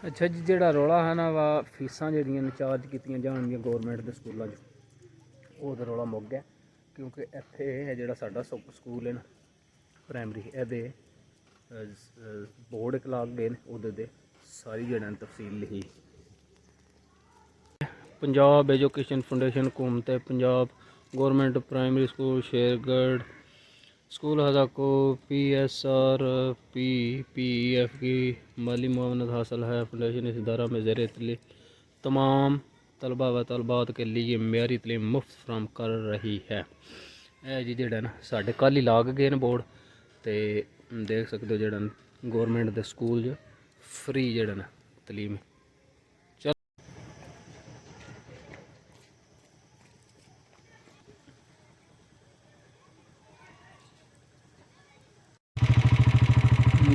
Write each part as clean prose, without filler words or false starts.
अच्छा जी, जोड़ा रौला है ना वा फीसां जड़ियां चार्ज कीतियां जाणगियां गौरमेंट के स्कूलों वो तो रौला मुक गया, क्योंकि इत्थे जोड़ा साडा स्कूल है ना प्राइमरी ये बोर्ड इक लाग गए ने सारी जड़ा तफसील लिखी। पंजाब एजुकेशन फाउंडेशन हुकूमत Punjab government primary school Shergarh school हदा को PSR PEF की माली मुआवनत हासिल है। फाउंडेशन इस इदारा में ज़ेर तमाम तलबा व तलबात के लिए मेरी तलीम मुफ्त फराम कर रही है। यह जी जड़ा ना साढ़े कल ही लाग गए बोर्ड, तो देख सकते हो जड़ा गौरमेंट के स्कूल फ्री जड़ा ना तलीम।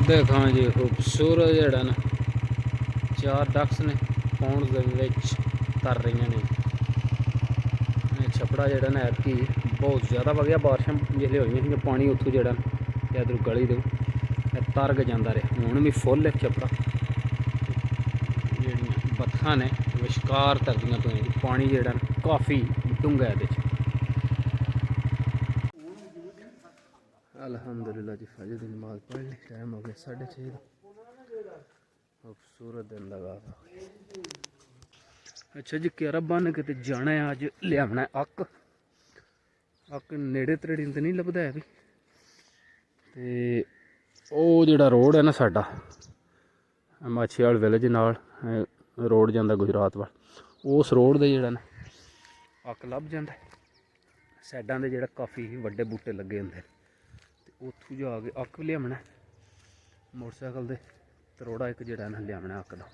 देखा जी खूबसूरत जड़ा ना 4 डक्स ने पौंड तर रही ने। छपड़ा जड़ा ना ऐतकी बहुत ज़्यादा वगैया बारिशां जिसले हुई पानी उतों जड़ा इधर गली दो तर के जाता रहा। हूँ भी फुल है छपड़ा, जड़ियाँ बत्थां ने विशकार तरदियां पे पानी जड़ा काफ़ी डूंगा है। अल्हम्दुलिल्लाह जी फजर की नमाज पढ़ ली, टाइम हो गया 6:30 का। खूबसूरत दिन लगा। अच्छा जी, क्यारा बन के जाना है अज, लिया अक नेड़े तड़ेड़ी तो नहीं लभदा है भी। तो वो जोड़ा रोड है ना साडा माछीवाल विलेज नाल रोड जाता गुजरात वाल, उस रोड के जोड़ा ना अक लभ जाता। साइडा के जोड़ा काफ़ी वड्डे बूटे लगे होंगे, उत्थों जाके अक लिया मोटरसाइकिल दे तरोड़ा एक जोड़ा ना लिया अक का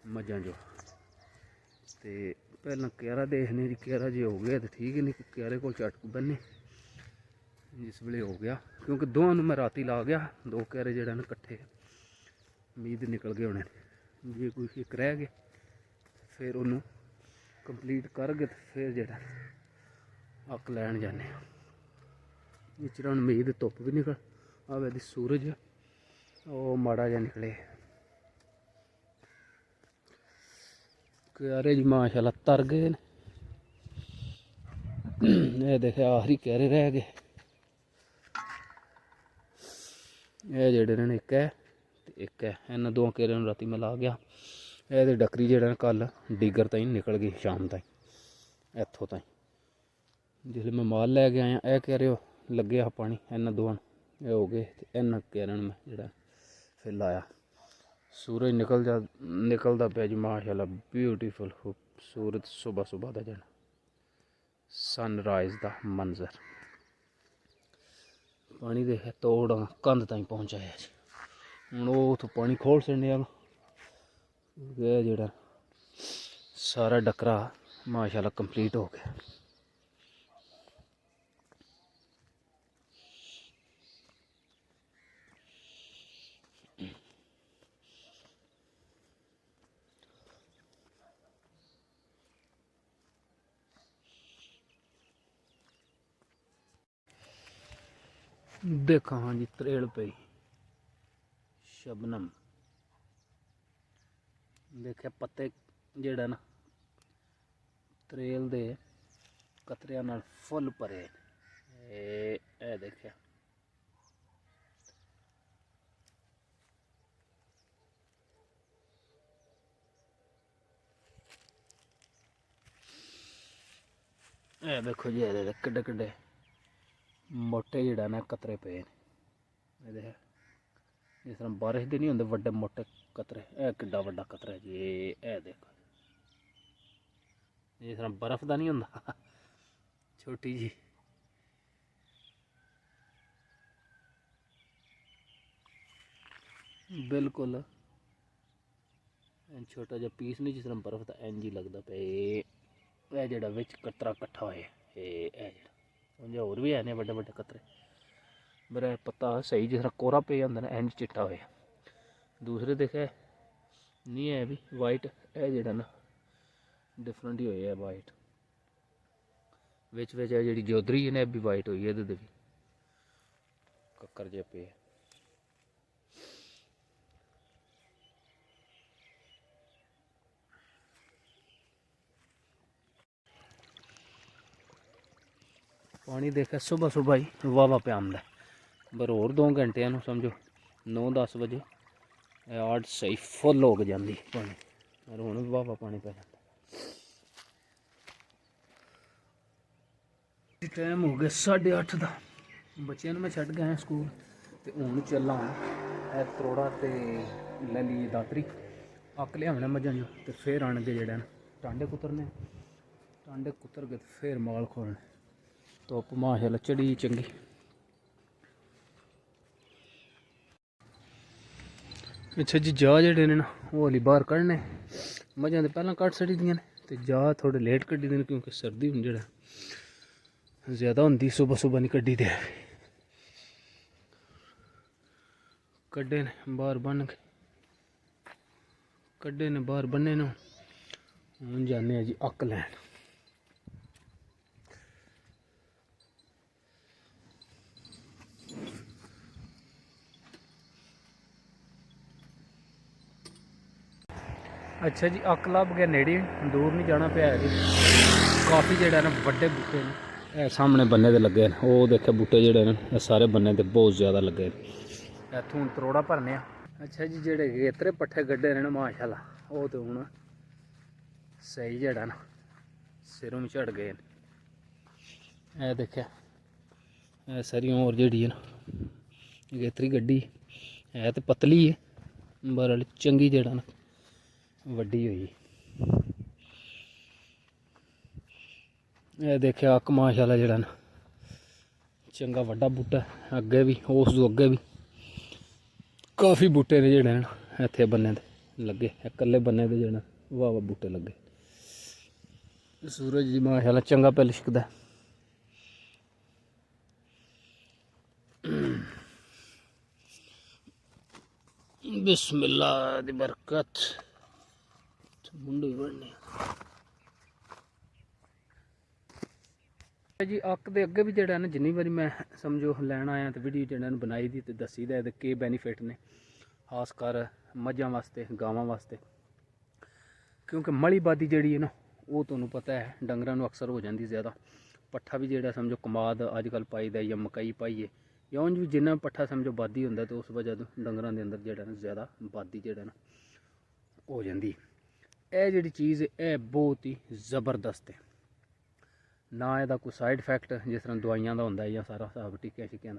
मझां जो। तो पहला क्यारा देखने जी, क्यारा जो हो गया तो ठीक है, नहीं क्यारे को चटक बन्ने जिस वे हो गया, क्योंकि दोनों मैं राती ला गया 2 क्यारे जड़ा ना कट्ठे उम्मीद निकल गए होने। जे कोई एक रह गया फिर उन्होंने कंप्लीट करगे तो फिर जड़ा अक लैन जाने। इचरा उम्मीद धुप भी निकल आवे दी, सूरज वो माड़ा जा निकले। क्यारे जी माशाल्लाह तर गए ने। ये देखे आखिरी क्यारे रह गए, ये जड़े ने एक है एक है। इन्होंने 2 क्यारे राती मैं ला गया। ये डकरी जड़ा कल डिगर ताई निकल गई शाम ताई इत्थों ताई। जिसले मैं माल लैके आया यह क्यारे लगे हा पानी, इन्होंने 2 ये हो गए। इन क्यारे मैं जड़ा फिर लाया। सूरज निकलता पे जी माशाल्लाह ब्यूटीफुल खूबसूरत सुबह सुबह का जड़ा सनराइज का मंजर। पानी देखे तोड़ कंध ताई पहुँचाया जी। हूँ वो उतो पानी खोल छड़ने जड़ा सारा डकरा माशाल्लाह कंप्लीट हो गया। देखा हाँ जी त्रेल पई शबनम, देखे पत्ते जड़ा ना त्रेल दे कतरिया नाल फुल भरे। ए देखिया ए देखो जी, ये किड्डे किड्डे मोटे जड़ा ना कतरे पे ने। जिस तरह बारिश के नहीं होंगे वड्डे मोटे कतरे, ए किड्डा वड्डा कतरा है जी। ए देखो जिस तरह बर्फ का नहीं होंदा छोटी जी। बिल्कुल छोटा जहा पीस नहीं, जिस तरह बर्फ का इंज ही लगता पे। यह जड़ा विच कतरा कट्ठा होया जड़ा होर भी है ने वड्डे वड्डे कतरे, मेरा पता सही जिस तरह कोरा पे होंदा ना इंज चिट्टा होया। दूसरे देखे नहीं है भी वाइट, यह जड़ा ना डिफरेंट ही होया वाइट। विच जी जोधरी है ना भी वाइट हुई है, भी कक्कर जे पे। पानी देखा सुबह सुबह ही वाह पे आंदा पर होर 2 घंटे समझो 9-10 बजे 8 सही फुल हो जाती पानी और हुण वाह पानी पै जाता। टाइम हो गया 8:30 का बच्चों मैं छड्ड गया स्कूल तो हूँ चला त्रोड़ा तो ले लीए दातरी अक लिया मझां जो तो फिर आने जोड़े टांडे कुतरने टांडे कुतर के फिर माल खोलने धुप्प माशाअल्लाह चढ़ी चंगी। अच्छा जी जा जेडे ने ना वो हली बाहर कढ़ने मझां तो पहला कढ़ छड़ी दियां ने ते जा थोड़े लेट कड्ढी दे क्योंकि सर्दी हुण जेड़ा ज़्यादा होंदी सुबह सुबह नहीं कड्ढी दे कड्ढे ने बाहर बन के कड्ढे ने बाहर बन्ने ने हुण जाने जी अक लैन। अच्छा जी अक लभ गया नेड़े दूर नहीं जाना पिया जी काफ़ी जेड़ा ना बड़े बूटे ने सामने बन्ने दे लगे ने वो देखे बूटे जेड़े ने सारे बन्ने दे बहुत ज़्यादा लगे ने इत्थों हुण त्रोड़ा भरने। अच्छा जी जेड़े गेतरे पट्ठे गड्ढे ने माशाअल्लाह वो तो हुण सही जेड़ा ना सिरों में झड़ गए ने। देखा सरियों होर जेड़ी है ना गेतरी गड्डी है तो पतली है पर चंगी जेड़ा ना वड्डी हुई। यह देखिया अक माशाअल्लाह जेड़ा ना चंगा वड्डा बूटा अगे भी उस तो अगे भी काफ़ी बूटे ने जेड़े इत्थे बन्ने दे लगे कल्ले बन्ने दे जेड़ा वाह वाह बूटे लगे। सूरज जी माशाअल्लाह चंगा पे लिशकदा बिस्मिल्लाह दी बरकत मुंडे बढ़ने जी अक दे अगे भी जेड़ा ना जिन्नी बारी मैं समझो लैन आया तो वीडियो जेड़ा बनाई दी ते दसी दा के बेनीफिट ने खास कर मझां वास्ते गावां वास्ते क्योंकि मली बादी जेड़ी है ना वो तुहानूं पता है डंगरां नूं अक्सर हो जाती ज़्यादा पट्ठा भी जेड़ा समझो कमाद अजकल पाई दा या मकई पाइए या उंज भी जिन्ना पट्ठा समझो बादी होंदा तो उस वजह तो डंगरां दे अंदर जेड़ा ना ज़्यादा बादी जेड़ा ना हो जाती। यह जी चीज़ है बहुत ही ज़बरदस्त है ना यदा कोई साइड इफैक्ट जिस तरह दवाइयां का होंदा है या सारा हिसाब टिक्कियां शिक्कियां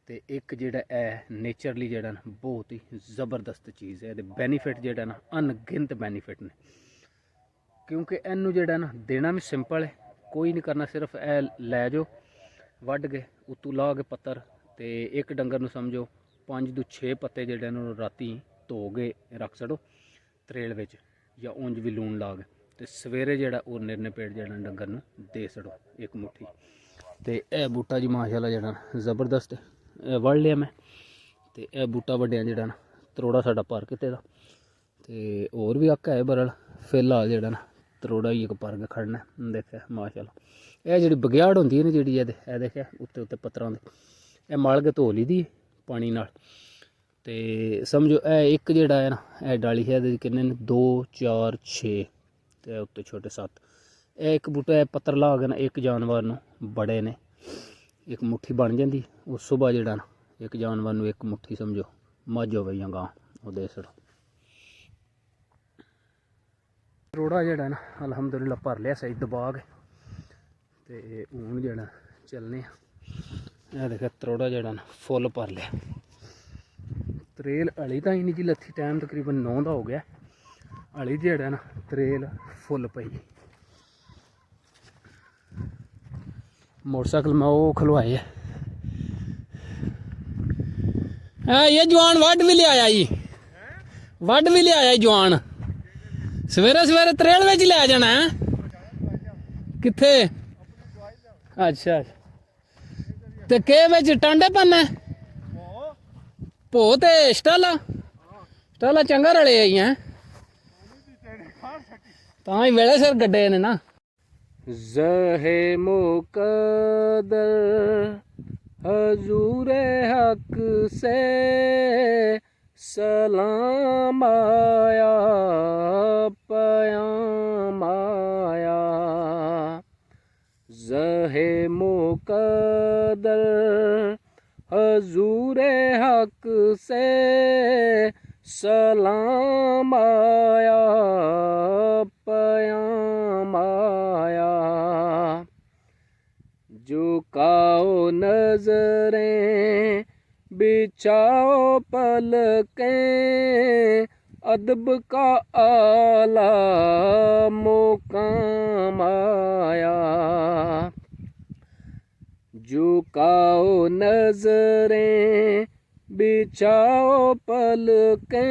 तो एक जेड़ा है नेचरली जेड़ा ना बहुत ही ज़बरदस्त चीज़ है बेनीफिट जेड़ा ना अनगिनत बेनीफिट ने क्योंकि इनू जेड़ा ना देना भी सिंपल है कोई नहीं करना सिर्फ ए लै जाओ वड्ढ के उत्तों ला के पत्तर तो एक डंगर नूं समझो 5 तो 6 पत्ते जेड़े राती धो के रख छड़ो त्रेल विच या उंज भी लून ला के तो सवेरे जेड़ा वो निरने पेट जेड़ा डंगर नूं दे छड़ो एक मुट्ठी तो यह बूटा जी माशाअल्लाह जेड़ा ज़बरदस्त है वड़ लिया मैं तो यह बूटा वड्डिया जेड़ा ना त्रोड़ा साडा पार कीते दा ते होर भी अक है बरल फिलहाल जेड़ा ना त्रोड़ा ही एक पर के खड़ना देखा माशाअल्लाह। यह जी बगयाड़ होंदी है ना जी ये देखा उत्ते उत्ते पत्तरां दे यह मल के धो ली दी पानी नाल ते समझो ए एक जेड़ा है ना ए डाली है किन्ने 2 4 6 ते उत्ते छोटे 7 एक बूटा पत्तर ला के ना एक जानवर नूं बड़े ने एक मुट्ठी बन जाती उस सुबह जेड़ा ना एक जानवर नूं एक मुट्ठी समझो मझ होवे या गां वो दे छड़ो। त्रोड़ा जेड़ा ना अलहमदुलिल्लाह भर लिया सही दबा के ते हूँ जेड़ा चलने यह देखा त्रोड़ा जेड़ा ना फुल भर लिया त्रेल हली तो ही नहीं जी लत्थी टाइम तकरीबन 9 का हो गया हली जेड़ा ना त्रेल फुल पई मोटरसाइकिल मैं वो खलवाए है ये जवान वड भी लिया जी वड भी लिया जवान सवेरे सवेरे त्रेल विच लै जाना है कित्थे अच्छा ते के विच टांडे पन्ने भो ते स्टाला स्टाला चंगा रले आई हैं तां ही वेले सिर गड्डे ने ना ज़हे मुक़द्दर हजूरे हक से सलाम आया पयाम आया ज़हे मुक़द्दर हजूर हक से सलाम आया पयाम आया। झुकाओ नजरें बिछाओ पलकें अदब का आला मुकाम आया। झुकाओ नजरें बिछाओ पलकें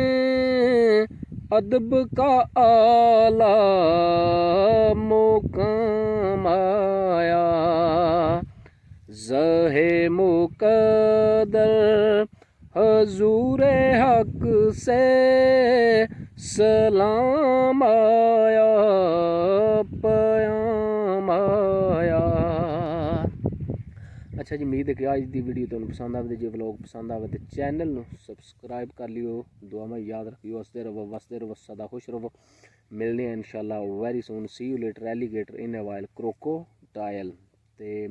अदब का आला मुकाम आया। ज़हे मुक़द्दर हजूर हक से सलाम आया पयाम आया। अच्छा जी, उम्मीद है कि आज की वीडियो तुहानू पसंद आवे। जो व्लॉग पसंद आवे तो चैनल नू सबसक्राइब कर लियो। दुआ में याद रखियो। हसते रहो, वसते रहो, सदा खुश रहो। मिलने इंशाल्लाह very soon. See you later alligator in a while crocodile. ते